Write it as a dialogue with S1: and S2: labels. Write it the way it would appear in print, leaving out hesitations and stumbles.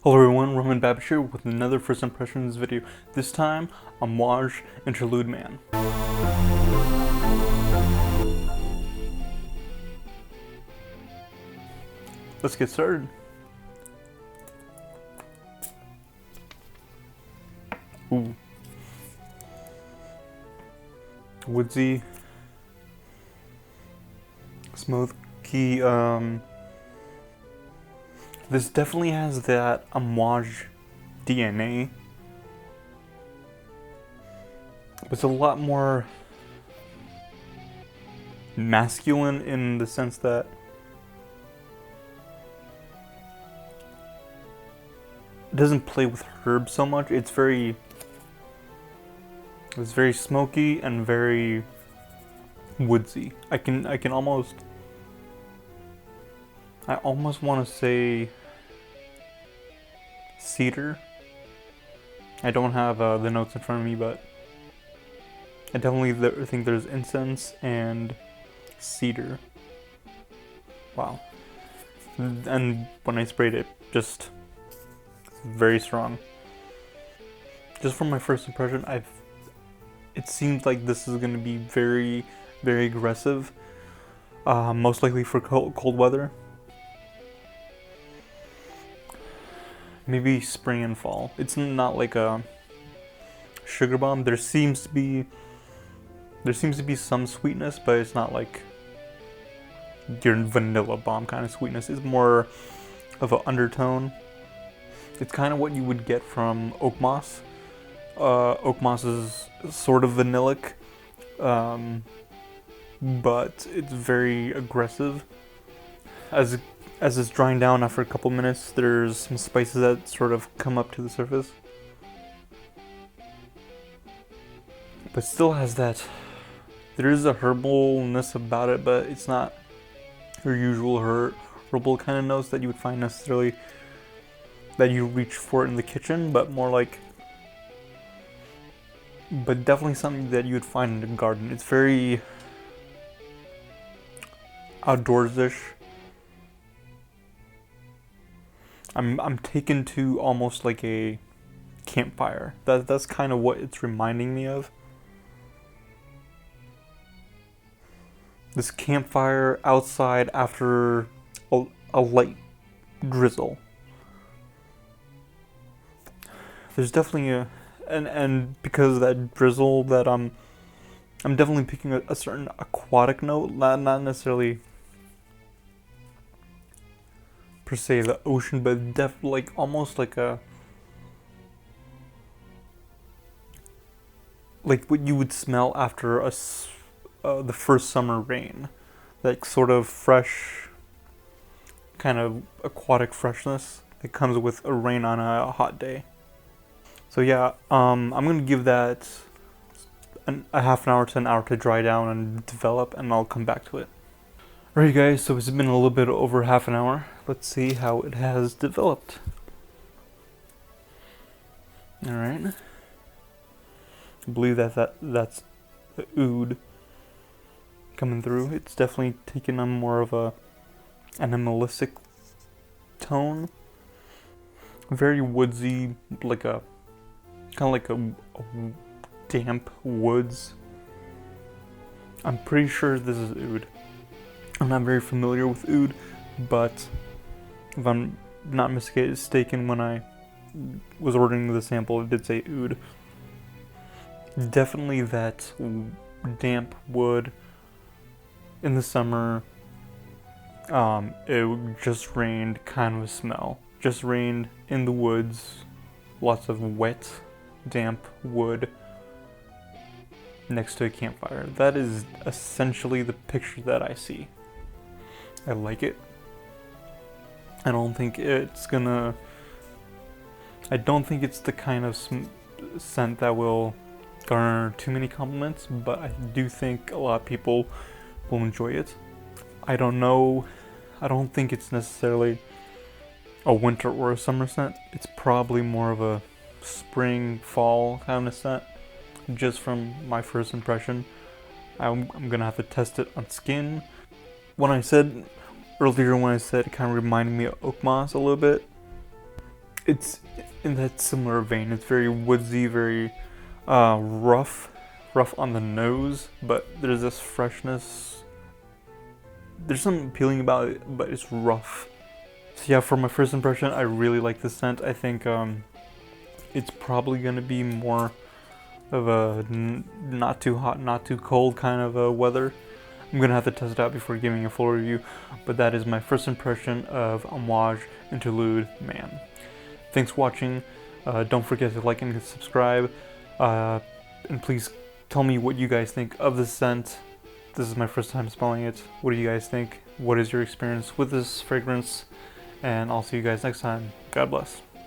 S1: Hello everyone, Babich here with another first impressions video. This time, Amouage Interlude Man. Let's get started. Ooh. Woodsy. Smoky, this definitely has that Amouage DNA. But it's a lot more masculine in the sense that it doesn't play with herbs so much. It's very smoky and very woodsy. I almost want to say cedar. I don't have the notes in front of me, but I definitely think there's incense and cedar. Wow. And when I sprayed it, just very strong. Just from my first impression, it seems like this is going to be very, very aggressive. Most likely for cold weather. Maybe spring and fall. It's not like a sugar bomb. There seems to be some sweetness, but it's not like your vanilla bomb kind of sweetness. It's more of an undertone. It's kind of what you would get from oak moss. Oak moss is sort of vanillic, but it's very aggressive. As it's drying down after a couple minutes, there's some spices that sort of come up to the surface. But still has that, there is a herbalness about it, but it's not your usual herbal kind of notes that you would find necessarily, that you reach for in the kitchen, but more like, but definitely something that you would find in the garden. It's very outdoors-ish. I'm taken to almost like a campfire. That's kind of what it's reminding me of. This campfire outside after a light drizzle. There's definitely and because of that drizzle, that I'm definitely picking a certain aquatic note, not necessarily per se the ocean, but like almost like like what you would smell after the first summer rain, like sort of fresh, kind of aquatic freshness that comes with a rain on a hot day. So yeah, I'm gonna give that a half an hour to an hour to dry down and develop, and I'll come back to it. Alright guys, so it's been a little bit over half an hour. Let's see how it has developed. Alright. I believe that's the oud coming through. It's definitely taken on more of a animalistic tone. Very woodsy, like a kind of like a damp woods. I'm pretty sure this is oud. I'm not very familiar with oud, but if I'm not mistaken, when I was ordering the sample, it did say oud. Definitely that damp wood in the summer. It just rained kind of a smell. Just rained in the woods. Lots of wet, damp wood next to a campfire. That is essentially the picture that I see. I like it. I don't think it's the kind of scent that will garner too many compliments, but I do think a lot of people will enjoy it. I don't know. I don't think it's necessarily a winter or a summer scent. It's probably more of a spring, fall kind of scent, just from my first impression. I'm gonna have to test it on skin. Earlier when I said it kind of reminded me of oak moss a little bit, it's in that similar vein. It's very woodsy, very rough on the nose, but there's this freshness. There's something appealing about it, but it's rough. So yeah, for my first impression, I really like this scent. I think it's probably going to be more of a not too hot, not too cold kind of a weather. I'm going to have to test it out before giving a full review, but that is my first impression of Amouage Interlude Man. Thanks for watching. Don't forget to like and subscribe. And please tell me what you guys think of this scent. This is my first time smelling it. What do you guys think? What is your experience with this fragrance? And I'll see you guys next time. God bless.